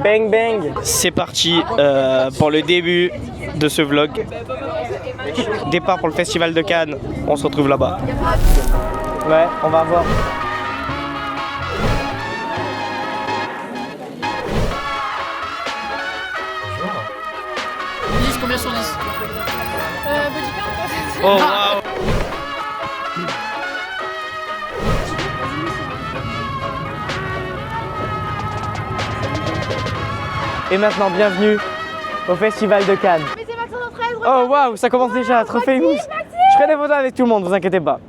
Bang bang. C'est parti pour le début de ce vlog. Départ pour le festival de Cannes. On se retrouve là-bas. Ouais, on va voir. Combien sur 10? Oh waouh. Et maintenant, bienvenue au Festival de Cannes. Oh waouh, ça commence déjà, trop famous. Je ferai des photos avec tout le monde, vous inquiétez pas.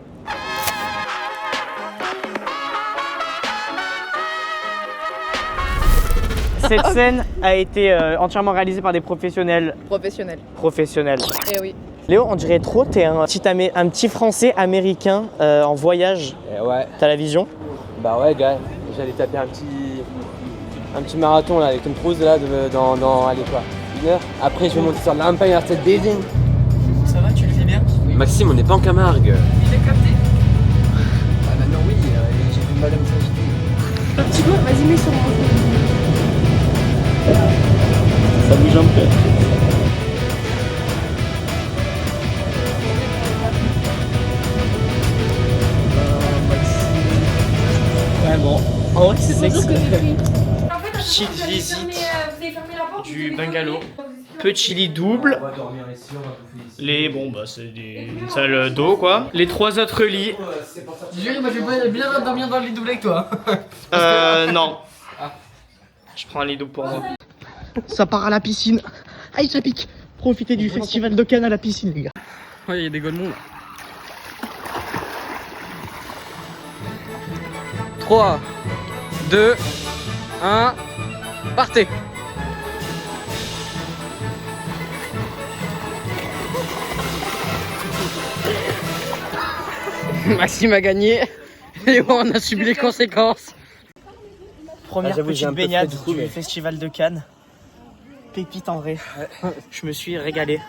Cette scène a été entièrement réalisée par des professionnels. Professionnels. Eh oui. Léo, on dirait trop, t'es un petit Français américain en voyage. Ouais. T'as la vision? Bah ouais, gars, j'allais taper un petit marathon là avec Tom Cruise là dans allez quoi, 1 heure. Après je vais monter sur l'Empire State Building. Ça va, tu le fais bien? Maxime, on n'est pas en Camargue. Il est capté. Ah maintenant oui, j'ai vu madame s'agiter. Petit peu, vas-y mets sur moi. Ça bouge un peu. Ouais bon, en vrai c'est sexy. Petite visite du bungalow. Petit lit double. Les bon bah c'est une salle d'eau quoi. Les 3 autres lits. Jury, moi je vais bien dormir dans le lit double avec toi. Non. Je prends un lit double pour moi. Ça part à la piscine. Aïe ça pique. Profitez du festival de Cannes à la piscine les gars. Ouais, il y a des golemons là. 3, 2, 1, partez. Maxime a gagné. Et on a subi les conséquences. Première j'avoue, j'ai petite un peu baignade fait du coup, du mais- festival de Cannes. Pépite en vrai. Je me suis régalé.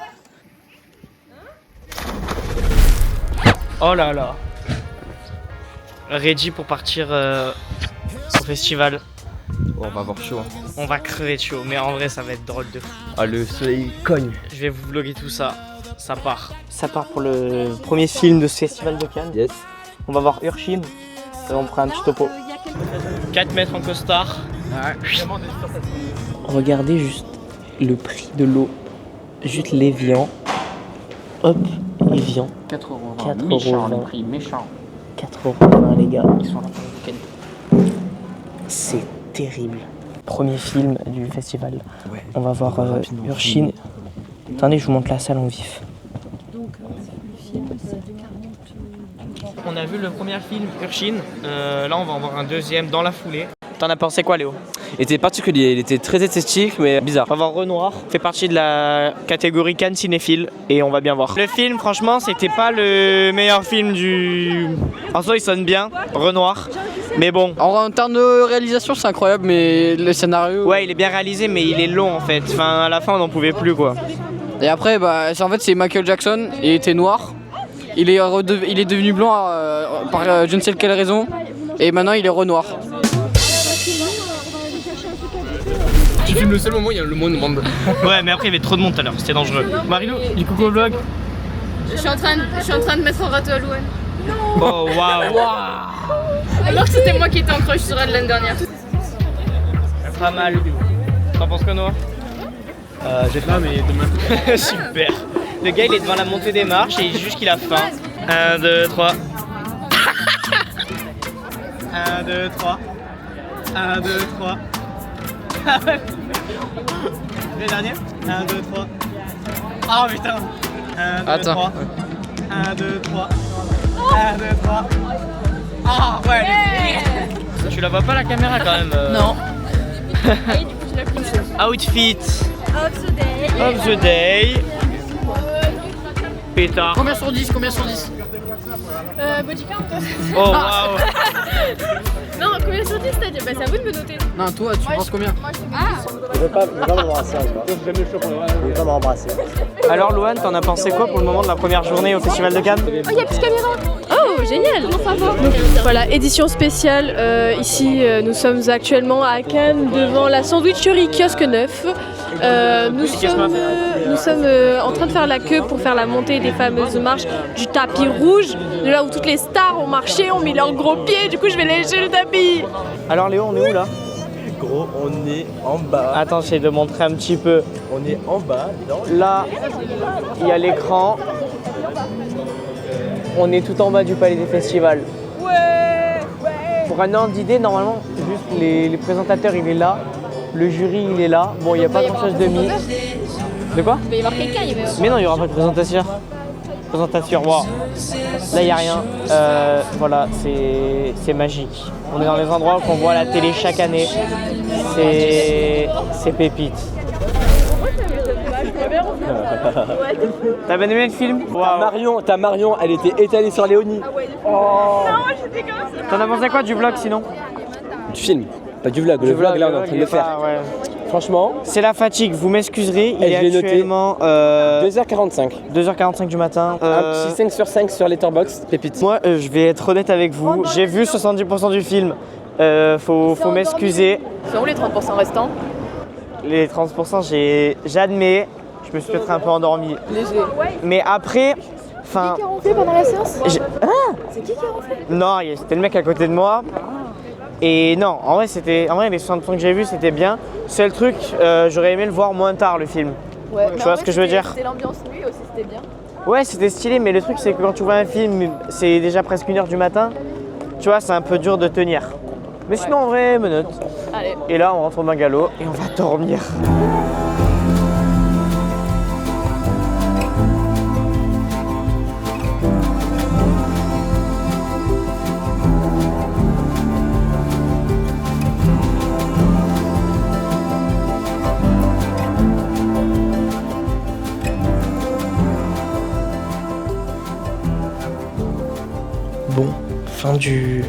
Oh là là. Ready pour partir au festival. Oh, on va avoir chaud. On va crever de chaud, mais en vrai ça va être drôle de fou. Ah le soleil cogne. Je vais vous vlogger tout ça. Ça part. Ça part pour le premier film de ce festival de Cannes. Yes. On va voir Urshin. Et on prend un petit topo. 4 mètres en costard. Regardez juste le prix de l'eau. Juste l'Evian. Hop, Evian. 4,20€. 4,20 Méchant, €. les prix méchants. 4,20 € les gars. Ils sont là pour le week-end. C'est terrible. Premier film du festival. Ouais. On va voir Urshin. Attendez, je vous montre la salle en vif. On a vu le premier film Urshin. Là, on va en voir un deuxième dans la foulée. T'en as pensé quoi, Léo? Il était particulier, il était très esthétique mais bizarre. On va voir Renoir. Fait partie de la catégorie Cannes cinéphile et on va bien voir. Le film, franchement, c'était pas le meilleur film du. En soi, il sonne bien, Renoir. Mais bon. En termes de réalisation, c'est incroyable, mais le scénario. Ouais, il est bien réalisé, mais il est long en fait. Enfin, à la fin, on n'en pouvait plus quoi. Et après, bah, en fait, c'est Michael Jackson. Il était noir. Il est devenu blanc par je ne sais quelle raison. Et maintenant, il est renoir. Tu filmes le seul moment où il y a le mot monde. Ouais, mais après, il y avait trop de monde tout à l'heure. C'était dangereux. Marilou, dis coucou au vlog. Je suis en train de mettre en râteau à Louane. Oh, waouh. Alors que c'était moi qui étais en crush sur elle l'année dernière. Pas mal. T'en penses quoi, Noah? J'ai pas mais demain. Super. Le gars, il est devant la montée des marches et il dit juste qu'il a faim. 1, 2, 3. 1, 2, 3. 1, 2, 3. Le dernier? 1, 2, 3. Oh putain! 1, 2, Attends. 3. 1, 2, 3. 1, 2, 3. Ah ouais! Tu la vois pas la caméra quand même? Non. Outfit Of the day. of the day. Pétard. Combien sur 10? Combien sur 10? Body count. Oh waouh! Non, combien sur 10 t'as dit? Bah c'est à vous de me noter. Non, toi, tu penses combien? Je veux pas m'embrasser encore. Je veux pas m'embrasser. Alors Louane, t'en as pensé quoi pour le moment de la première journée au Festival de Cannes? Oh, y'a plus de caméra. Oh, génial. Donc, voilà, édition spéciale. Ici, nous sommes actuellement à Cannes devant la sandwicherie Kiosque Neuf. Nous sommes en train de faire la queue pour faire la montée des fameuses marches du tapis rouge, de là où toutes les stars ont marché, ont mis leurs gros pieds. Du coup, je vais lécher le tapis. Alors Léo, on est où là? Gros, on est en bas. Attends, j'essaie de montrer un petit peu. On est en bas. Là, il y a l'écran. On est tout en bas du palais des festivals. Pour un ordre d'idée, normalement, juste les présentateurs, il est là. Le jury, il est là. Bon, il n'y a pas grand chose de mis. De quoi? Il va y avoir quelqu'un, il va y avoir... Mais non, il n'y aura pas de présentation. Wow. Là, il n'y a rien. Voilà, c'est magique. On est dans les endroits qu'on voit à la télé chaque année. C'est pépite. T'as bien aimé le film? Ta Marion, elle était étalée sur Léonie. T'en as pensé quoi du vlog sinon? Du film, pas du vlog. Le vlog, là, on est en train de le faire. Ouais. Franchement, C'est la fatigue, vous m'excuserez. Il Et est je l'ai noté. actuellement 2h45. 2h45 du matin. Un petit 5 sur 5 sur Letterboxd, pépite. Moi, je vais être honnête avec vous. J'ai vu 70% du film. Faut m'excuser. C'est où les 30% restants? Les 30%, j'admets, je me suis peut-être un peu endormi. Léger. Mais après, enfin, Qui a ronflé pendant la séance? C'est qui a ronflé? non, c'était le mec à côté de moi. Et non, en vrai, les 60% que j'ai vus, c'était bien. Seul truc, j'aurais aimé le voir moins tard, le film. Ouais, Tu vois ce que je veux dire? C'était l'ambiance nuit aussi, c'était bien. Ouais, c'était stylé, mais le truc, c'est que quand tu vois un film, c'est déjà presque 1h du matin. Tu vois, c'est un peu dur de tenir. Mais sinon, en vrai, menottes. Allez. Et là, on rentre au bungalow et on va dormir. Bon, fin du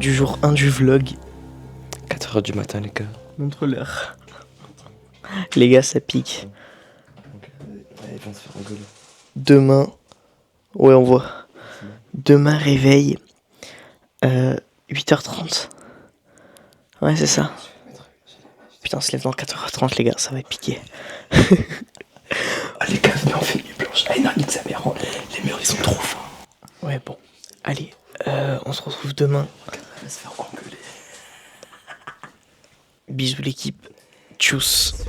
jour 1 du vlog. 4h du matin, les gars. Montre l'heure. Les gars, ça pique. Ils vont se faire engueuler. Demain, ouais, on voit. Demain, réveil, 8h30. Ouais, c'est ça. Putain, on se lève dans 4h30, les gars, ça va piquer. Ah, les gars, mais on fait nuit blanche. Ah, non, nique sa mère. Les murs, ils sont trop fins. Ouais, bon. Allez, on se retrouve demain. Elle va se faire engueuler. Bisous l'équipe. Tchuss.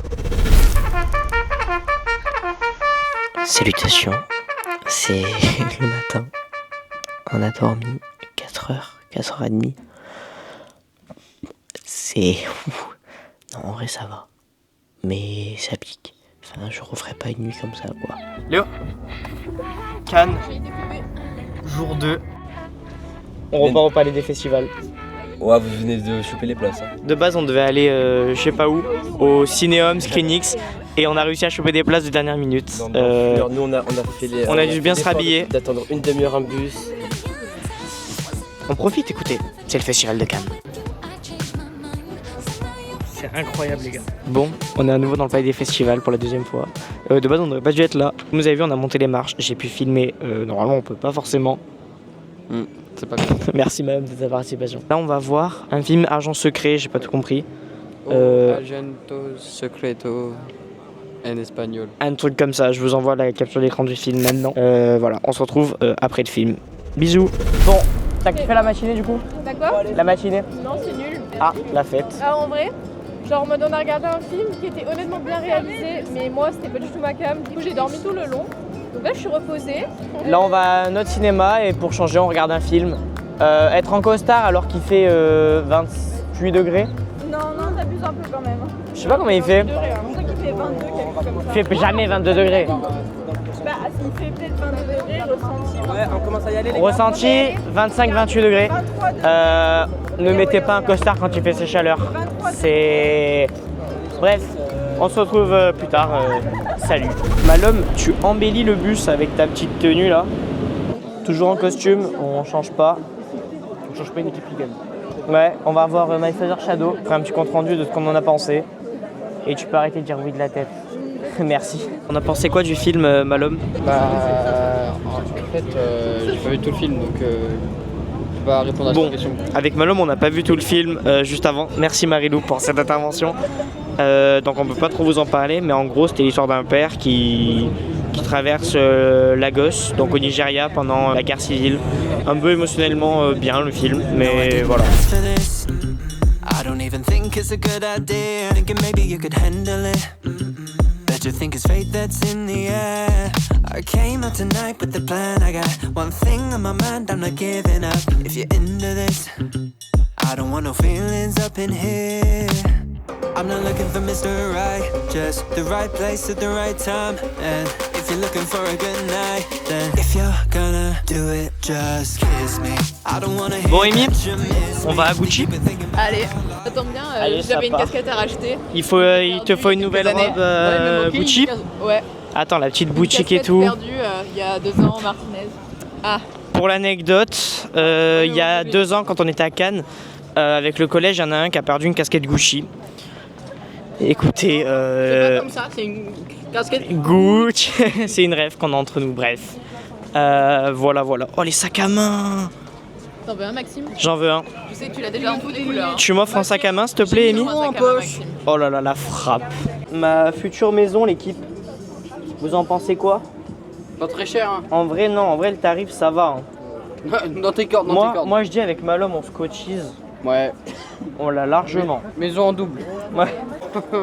Salutations. C'est le matin. On a dormi 4h, 4h30. C'est... Non, en vrai, ça va. Mais ça pique. Enfin, je referai pas une nuit comme ça, quoi. Léo, Cannes, jour 2. On repart au palais des festivals. Ouais, vous venez de choper les places. Hein. De base, on devait aller, je sais pas où, au Cinéum, Screenix, et on a réussi à choper des places de dernière minute. Nous, on a fait les. on a dû bien se rhabiller. D'attendre une demi-heure un bus. On profite, écoutez, c'est le festival de Cannes. C'est incroyable, les gars. Bon, on est à nouveau dans le palais des festivals pour la deuxième fois. De base, on n'aurait pas dû être là. Vous avez vu, on a monté les marches, j'ai pu filmer. Normalement, on peut pas forcément. C'est pas bien. Merci, madame, de ta participation. Là, on va voir un film Argent secret, j'ai pas tout compris. Argento secreto en espagnol. Un truc comme ça, je vous envoie la capture d'écran du film maintenant. Voilà, on se retrouve après le film. Bisous. Bon, t'as kiffé la matinée du coup? D'accord? La matinée? Non, c'est nul. Ah, la fête. Ah, en vrai, genre, on a regardé un film qui était honnêtement bien réalisé, mais moi, c'était pas du tout ma cam. Du coup, j'ai dormi tout le long. Donc là, je suis reposée. Là, on va à notre cinéma et pour changer, on regarde un film. Être en costard alors qu'il fait 28 degrés. Non, t'abuses un peu quand même. Je sais pas comment il fait. Je crois qu'il fait 22, quelque chose comme ça. Il fait jamais 22 degrés. Bah, il fait peut-être 22 degrés, ressenti. Ouais, on commence à y aller. Ressenti 25-28 degrés. Ne mettez pas un costard quand il fait ces chaleurs. C'est... Bref, on se retrouve plus tard. Salut. Malhomme, tu embellis le bus avec ta petite tenue là. Toujours en costume, on change pas. On change pas une équipe Legal. Ouais, on va voir My Father Shadow. On fera un petit compte rendu de ce qu'on en a pensé. Et tu peux arrêter de dire oui de la tête. Merci. On a pensé quoi du film Malhomme? Bah, En fait, j'ai pas vu tout le film, donc je peux pas répondre à Bon, cette question. avec Malom, on n'a pas vu tout le film juste avant. Merci Marilou pour cette intervention. Donc on peut pas trop vous en parler, mais en gros c'était l'histoire d'un père qui traverse Lagos, donc au Nigeria, pendant la guerre civile. Un peu émotionnellement bien le film, mais voilà. I don't even think it's a good idea. Thinking maybe you could handle it. Bet you think it's fate that's in the air. I came out tonight with the plan. I got one thing on my mind, I'm not giving up. If you're into this, I don't want no feelings up in here. I'm not looking for Mr. Right, just the right place at the right time. And if you're looking for a good night, then if you're gonna do it, just kiss me. I don't wanna hear Bon Amy, that you miss on va à Gucci. Allez, ça tombe bien, Allez, ça j'avais une part. casquette à racheter. Il te faut une nouvelle robe Gucci. Ouais. Attends, la petite Une boutique et casquette tout. perdue il y a 2 ans, Martinez. Ah, Pour l'anecdote, il y a 2 ans, quand on était à Cannes, avec le collège, il y en a un qui a perdu une casquette Gucci. Écoutez, c'est pas comme ça, c'est une casquette. Gucci, c'est une rêve qu'on a entre nous, bref. Voilà. Oh, les sacs à main! T'en veux un, Maxime? J'en veux un. Je sais que tu l'as déjà en toutes les couleurs. Tu m'offres un sac à main, s'il te plaît, Amy? En poche. Oh là là, la frappe. Ma future maison, l'équipe. Vous en pensez quoi? Pas très cher, hein. En vrai, non. En vrai, le tarif, ça va. Hein. Dans tes cordes, dans tes cordes. Moi, je dis avec Malom, on se cotise. Ouais. On l'a largement. Maison en double. Ouais.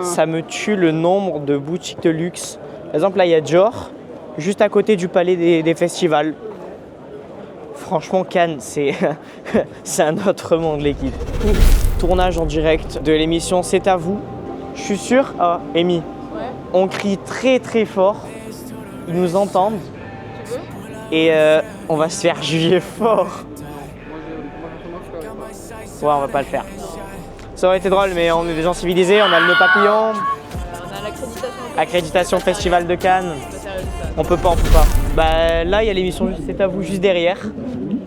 Ça me tue le nombre de boutiques de luxe. Par exemple, là, il y a Dior, juste à côté du palais des festivals. Franchement, Cannes, c'est un autre monde, l'équipe. Tournage en direct de l'émission C'est à vous. Je suis sûr, Amy, on crie très très fort. Ils nous entendent. Et on va se faire juger fort. Ouais, on va pas le faire. Ça aurait été drôle, mais on est des gens civilisés, on a le nœud papillon. On a l'accréditation. Accréditation Festival de Cannes. On peut pas. Bah là, il y a l'émission C'est à vous juste derrière,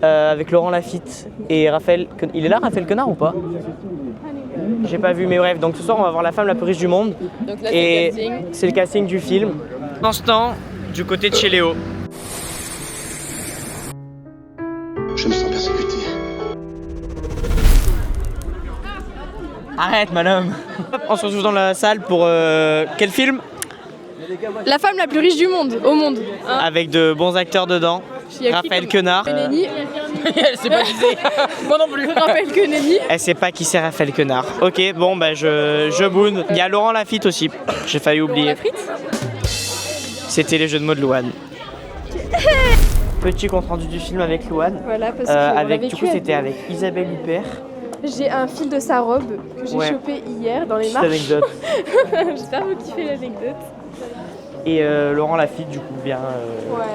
avec Laurent Lafitte et Raphaël. Il est là, Raphaël Quenard ou pas? J'ai pas vu, mais bref. Donc ce soir, on va voir La femme la plus riche du monde. Donc là, Et c'est le casting du film. Pendant ce temps, du côté de chez Léo. Je me sens persécuté. Arrête, madame. On se retrouve dans la salle pour quel film? La femme la plus riche du monde, au monde. Hein. Avec de bons acteurs dedans. Il y a qui Raphaël comme- Quenard. Beneni. C'est pas disé. Moi non plus. Raphaël Queneni. Elle sait pas qui c'est Raphaël Quenard. Ok, bon bah je boune. Il y a Laurent Lafitte aussi. J'ai failli oublier. La frite. C'était les jeux de mots de Louane. Petit compte rendu du film avec Louane. Voilà, parce que Du coup, c'était avec Isabelle Huppert. J'ai un fil de sa robe que j'ai Ouais. chopé hier dans les Petite marches. anecdote. J'espère que vous kiffez l'anecdote. Et Laurent Lafitte, du coup, bien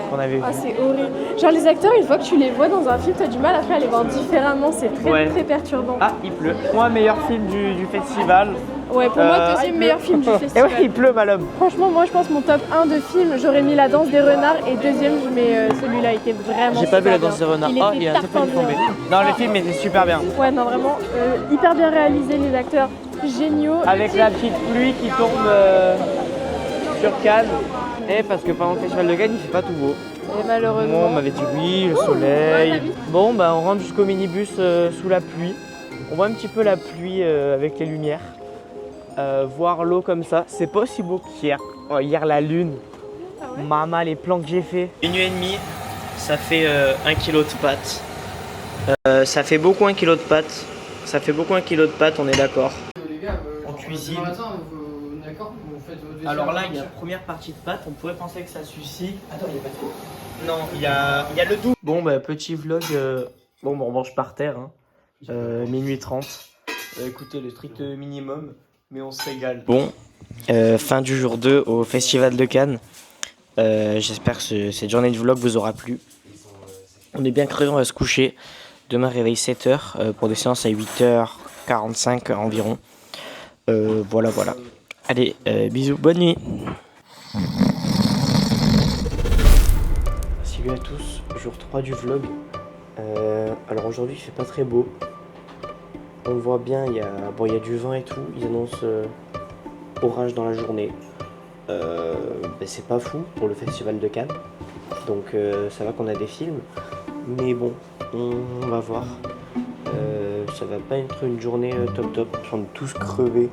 qu'on avait vu. Ah, c'est horrible. Genre, les acteurs, une fois que tu les vois dans un film, t'as du mal après à les voir différemment. C'est très, Ouais. très perturbant. Ah, il pleut. Moi, meilleur film du festival. Ouais, pour moi, il deuxième pleut. meilleur film du Et festival. ouais, il pleut, malhomme. Franchement, moi, je pense mon top 1 de film, j'aurais mis La Danse des Renards. Et deuxième, je mets celui-là, il était vraiment J'ai pas vu super La Danse des bien. Renards. Il Oh, était il y a un peu tarpin tombé. bien. Non, le film était super bien. Ouais, non, vraiment, hyper bien réalisé, les acteurs géniaux. Avec la petite pluie qui tombe sur Cannes. Et parce que pendant le festival de Cannes, il fait pas tout beau. Et malheureusement. Moi, on m'avait dit oui, le soleil. Bon, bah, on rentre jusqu'au minibus sous la pluie. On voit un petit peu la pluie avec les lumières. Voir l'eau comme ça, c'est pas aussi beau qu'hier. Oh, hier, la lune. Maman, les plans que j'ai fait. 1h30, ça fait 1 kg de pâtes. Ça fait beaucoup 1 kg de pâtes. Ça fait beaucoup 1 kg de pâtes, on est d'accord. Les gars, En cuisine. D'accord, vous faites votre vaisselle. Alors là, il y a la première partie de pâtes, on pourrait penser que ça suffit. Attends, il n'y a pas de tout. Non, il y a le double. Bon, bah, petit vlog. Bon, bah, on mange par terre. Hein. Minuit 30. Écoutez, le strict minimum, mais on se régale. Bon, fin du jour 2 au Festival de Cannes. J'espère que cette journée de vlog vous aura plu. On est bien crevés, on va se coucher. Demain, réveil 7h pour des séances à 8h45 environ. Voilà. Allez, bisous, bonne nuit. Salut à tous, jour 3 du vlog. Alors aujourd'hui il fait pas très beau. On voit bien, il y a du vent et tout. Ils annoncent orage dans la journée. C'est pas fou pour le festival de Cannes. Donc ça va qu'on a des films. Mais bon, on va voir. Ça va pas être une journée top. On est tous crevés.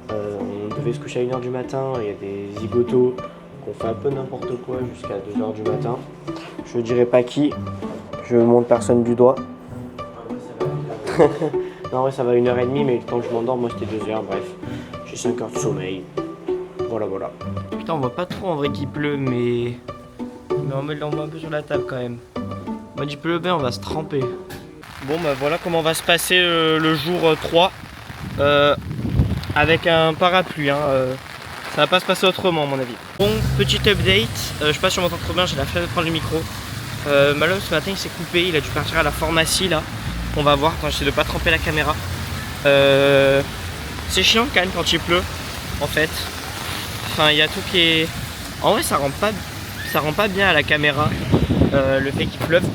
On devait se coucher à 1h du matin. Il y a des zigotos qui ont fait un peu n'importe quoi jusqu'à 2h du matin. Je dirais pas qui. Je montre personne du doigt. Non, ouais, ça va 1h30, mais le temps que je m'endors, moi c'était 2h. Bref, j'ai 5 heures de sommeil. Voilà. Putain, on voit pas trop en vrai qu'il pleut, mais on met l'envoie un peu sur la table quand même. On m'a dit pleut bien, on va se tremper. Bon, bah voilà comment va se passer le jour 3 avec un parapluie. Hein, ça va pas se passer autrement, à mon avis. Bon, petite update. Je sais pas si on m'entend trop bien, j'ai la flemme de prendre le micro. Malheureusement, ce matin il s'est coupé, il a dû partir à la pharmacie là. On va voir quand j'essaie de pas tremper la caméra. C'est chiant quand même quand il pleut, en fait. Enfin, il y a tout qui est. En vrai, ça rend pas bien à la caméra le fait qu'il pleuve.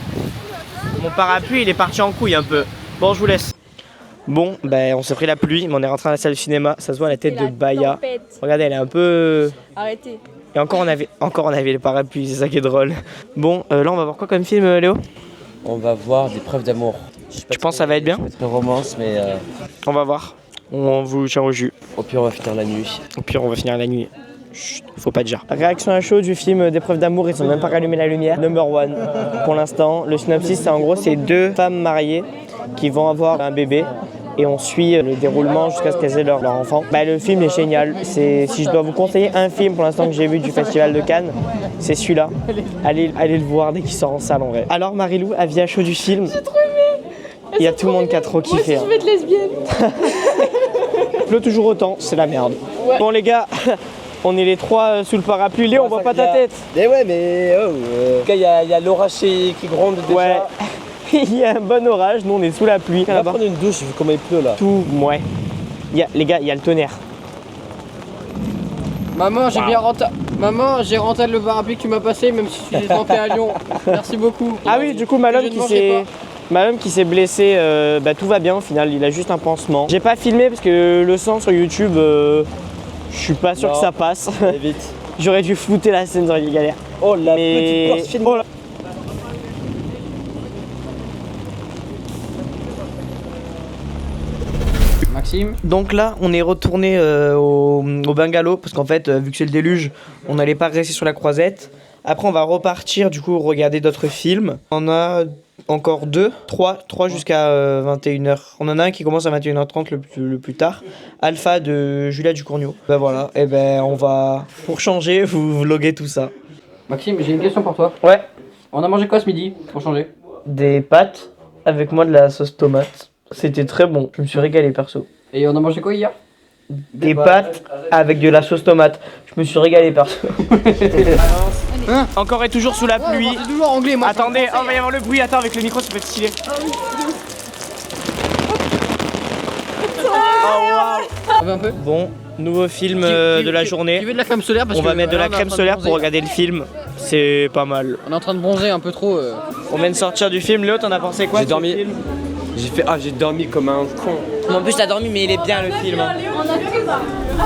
Mon parapluie, il est parti en couille un peu. Bon, je vous laisse. Bon, ben on s'est pris la pluie, mais on est rentré à la salle de cinéma. Ça se voit à la tête de Baya. Regardez, elle est un peu. Arrêtez. Et encore on avait le parapluie, c'est ça qui est drôle. Bon, là on va voir quoi comme film, Léo? On va voir des preuves d'amour. Tu penses que ça va être bien? Très romance, mais On va voir. On vous tient au jus. au pire on va finir la nuit. Au pire, on va finir la nuit. Chut, faut pas dire. Réaction à chaud du film D'épreuve d'amour, ils ont même pas rallumé la lumière. Number one pour l'instant. Le synopsis, c'est en gros, c'est 2 femmes mariées qui vont avoir un bébé. Et on suit le déroulement jusqu'à ce qu'elles aient leur enfant. Bah, le film est génial. Si je dois vous conseiller un film pour l'instant que j'ai vu du Festival de Cannes, c'est celui-là. Allez le voir dès qu'il sort en salle en vrai. Alors Marilou, avis à chaud du film? J'ai trop aimé. Il y a tout le monde qui a trop kiffé. Je vais être lesbienne. Il pleut toujours autant, c'est la merde. Ouais. Bon les gars, on est les 3 sous le parapluie. Léo, on voit pas ta tête. Mais ouais, mais en tout cas, il y a l'orage qui gronde déjà. Ouais. Il y a un bon orage, nous on est sous la pluie. On va prendre une douche, vu comment il pleut là. Tout, ouais. Les gars, il y a le tonnerre. Maman, j'ai rentré le parapluie que tu m'as passé, même si tu l'as trempé à Lyon. Merci beaucoup. Ah oui, du coup, Malhomme qui s'est blessé, tout va bien au final, il a juste un pansement. J'ai pas filmé parce que le sang sur YouTube, je suis pas sûr que ça passe. Vite. J'aurais dû flouter la scène, ça aurait été galère. Oh la petite porte film. Oh là. Maxime. Donc là, on est retourné au bungalow parce qu'en fait, vu que c'est le déluge, on n'allait pas rester sur la croisette. Après, on va repartir du coup regarder d'autres films. On a encore 3 jusqu'à 21h. On en a un qui commence à 21h30 le plus tard. Alpha de Julia Ducournau. Ben voilà, et ben on va, pour changer, vous vloguer tout ça. Maxime, j'ai une question pour toi. Ouais. On a mangé quoi ce midi pour changer? Des pâtes avec moi de la sauce tomate. C'était très bon, je me suis régalé perso. Et on a mangé quoi hier? Des pâtes avec de la sauce tomate. Je me suis régalé perso. Hein? Encore et toujours sous la pluie. C'est toujours anglais, moi. Attendez, oh, va y avoir le bruit. Attends, avec le micro, ça peut être stylé. Un peu. Bon, nouveau film de la journée. Tu veux de la crème solaire parce On va que, mettre de la crème solaire pour regarder le film. C'est pas mal. On est en train de bronzer un peu trop. On vient de sortir du film. Léo, t'en as pensé quoi? J'ai dormi. J'ai dormi comme un con. En plus, t'as dormi, mais il est bien le film.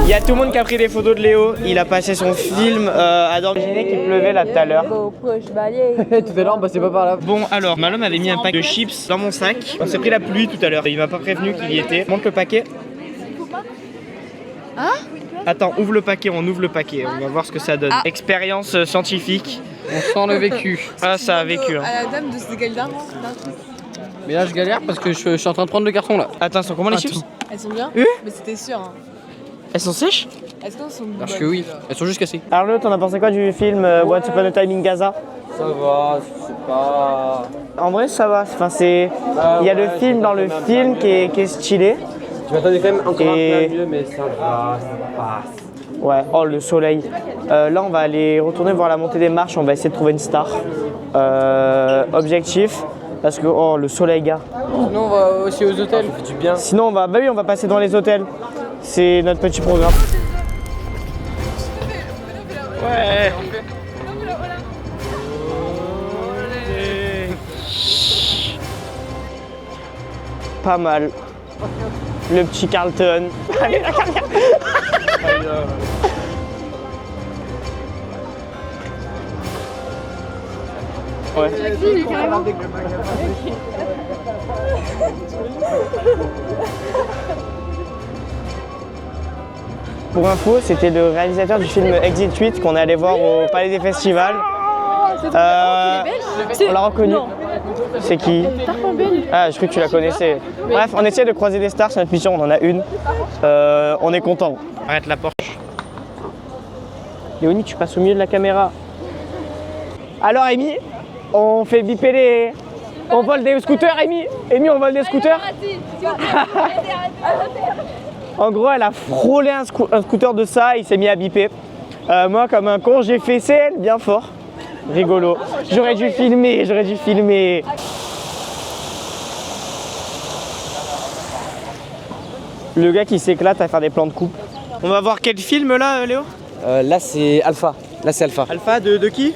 Il y a tout le monde qui a pris des photos de Léo. Il a passé son film à dormir. Imaginez qu'il pleuvait là tout à l'heure. Tout à l'heure, on passait pas par là. Bon, alors, Malhomme avait mis un pack de chips dans mon sac. On s'est pris la pluie tout à l'heure. Il m'a pas prévenu qu'il y était. Montre le paquet. Hein? Attends, ouvre le paquet, on ouvre le paquet. On va voir ce que ça donne. Expérience scientifique. On sent le vécu. Ah, ça a vécu. Hein. À la dame de ce galère. Mais là, je galère parce que je suis en train de prendre le carton là. Attends, sont comment les chips? Elles sont bien? Mais c'était sûr. Hein. Elles sont sèches? Est-ce qu'elles sont Parce que oui, elles sont juste cassées. Arnaud, t'en as pensé quoi du film Once Upon a Time in Gaza? Ça va, c'est pas. En vrai, ça va. Enfin, c'est. Il y a le film dans le film qui est stylé. Je m'attendais quand même encore un peu mieux, mais ça va, ça passe. Ouais, oh le soleil. Là, on va aller retourner voir la montée des marches. On va essayer de trouver une star. Objectif. Parce que, oh, le soleil, gars. Sinon, on va aussi aux hôtels. Ça fait du bien. Sinon, on va passer dans les hôtels. C'est notre petit programme. Ouais. Pas mal. Le petit Carlton. Allez, la carrière. Ouais. Pour info, c'était le réalisateur du film Exit 8 qu'on est allé voir au Palais des Festivals. On l'a reconnu. C'est qui? Ah, je crois que tu la connaissais. Bref, on essaie de croiser des stars sur notre mission, on en a une. On est content. Arrête la Porsche. Léonie, tu passes au milieu de la caméra. Alors, Amy, on fait biper les... On vole des scooters, Amy. Amy, on vole des scooters. En gros, elle a frôlé un scooter de ça, il s'est mis à biper. Moi, comme un con, j'ai fait CL bien fort. Rigolo. J'aurais dû filmer. Le gars qui s'éclate à faire des plans de coupe. On va voir quel film là, Léo? Là c'est Alpha. Alpha de qui?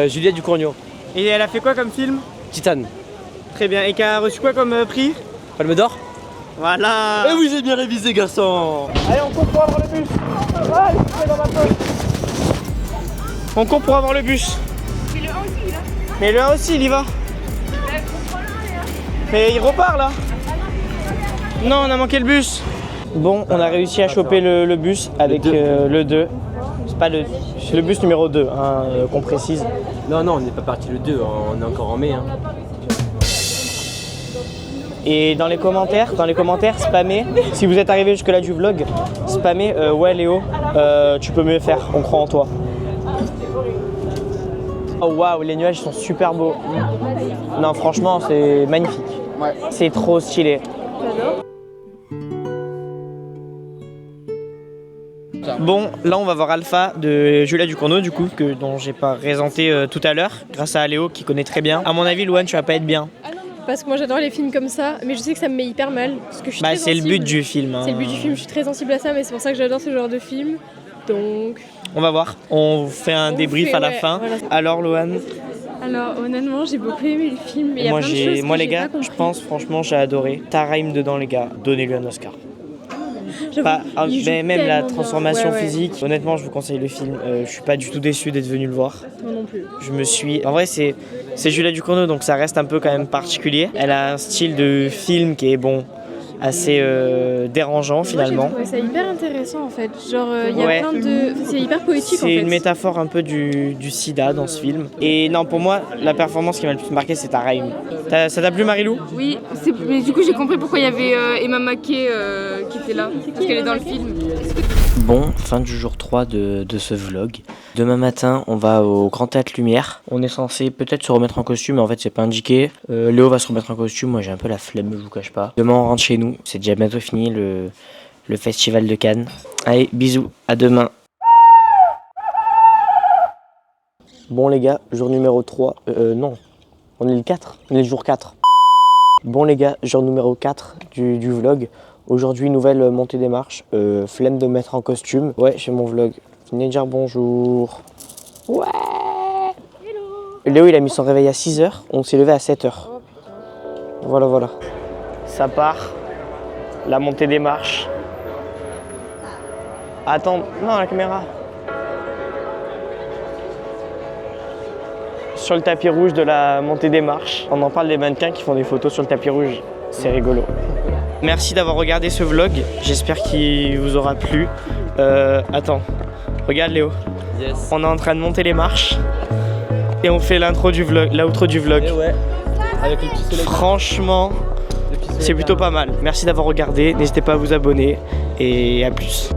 Juliette Ducournau. Et elle a fait quoi comme film? Titane. Très bien. Et qui a reçu quoi comme prix? Palme d'or. Voilà. Et vous avez bien révisé, garçon. Allez, on court pour avoir le bus. Allez, c'est dans ma poche. On court pour avoir le bus. Mais le 1 aussi, il y va. Mais il repart là. Non, on a manqué le bus. Bon, on a réussi à choper le bus avec le 2. C'est pas le bus numéro 2, hein, qu'on précise. Non, on n'est pas parti le 2, on est encore en mai. Hein. Et dans les commentaires, spammez. Si vous êtes arrivé jusque là du vlog, spammez. Ouais Léo, tu peux mieux faire, on croit en toi. Oh waouh, les nuages sont super beaux. Non, franchement, c'est magnifique. Ouais. C'est trop stylé. Bon, là on va voir Alpha de Julia Ducournau du coup, dont j'ai pas présenté tout à l'heure, grâce à Léo qui connaît très bien. À mon avis, Louane, tu vas pas être bien. Parce que moi j'adore les films comme ça, mais je sais que ça me met hyper mal. Parce que je suis très c'est le sensible. but du film. Hein. C'est le but du film, je suis très sensible à ça, mais c'est pour ça que j'adore ce genre de film. Donc... On va voir, on fait un débrief à la fin. Voilà. Alors Louane? Alors honnêtement, j'ai beaucoup aimé le film. Et Moi les gars, je pense franchement j'ai adoré. Taraim dedans les gars, donnez-lui un Oscar. Mais même la transformation physique, honnêtement je vous conseille le film, je suis pas du tout déçu d'être venu le voir. Moi non plus. En vrai c'est Julia Ducournau donc ça reste un peu quand même particulier. Elle a un style de film qui est bon, assez dérangeant finalement. Moi j'ai trouvé ça hyper intéressant en fait, genre il y a plein de... c'est hyper poétique en fait. C'est une métaphore un peu du sida dans ce film. Et non pour moi la performance qui m'a le plus marqué c'est Taraim. Ça t'a plu Marilou? Oui, mais du coup j'ai compris pourquoi il y avait Emma Mackey qui était là, parce qu'elle est dans le film. Bon, fin du jour 3 de ce vlog. Demain matin, on va au Grand Théâtre Lumière. On est censé peut-être se remettre en costume, mais en fait c'est pas indiqué. Léo va se remettre en costume, moi j'ai un peu la flemme, je vous cache pas. Demain on rentre chez nous, c'est déjà bientôt fini le festival de Cannes. Allez, bisous, à demain. Bon les gars, jour numéro 3, non, on est le 4, on est le jour 4. Bon les gars, jour numéro 4 du vlog. Aujourd'hui, nouvelle montée des marches, flemme de me mettre en costume. Ouais, je fais mon vlog. Venez dire bonjour. Ouais. Hello. Léo, il a mis son réveil à 6h, on s'est levé à 7h. Voilà. Ça part, la montée des marches. Attends, non, la caméra. Sur le tapis rouge de la montée des marches. On en parle des mannequins qui font des photos sur le tapis rouge. C'est rigolo. Merci d'avoir regardé ce vlog, j'espère qu'il vous aura plu. Attends, regarde Léo. Yes. On est en train de monter les marches et on fait l'intro du vlog, l'outro du vlog. Et ouais, avec le petit soleil. Franchement, c'est plutôt pas mal. Merci d'avoir regardé, n'hésitez pas à vous abonner et à plus.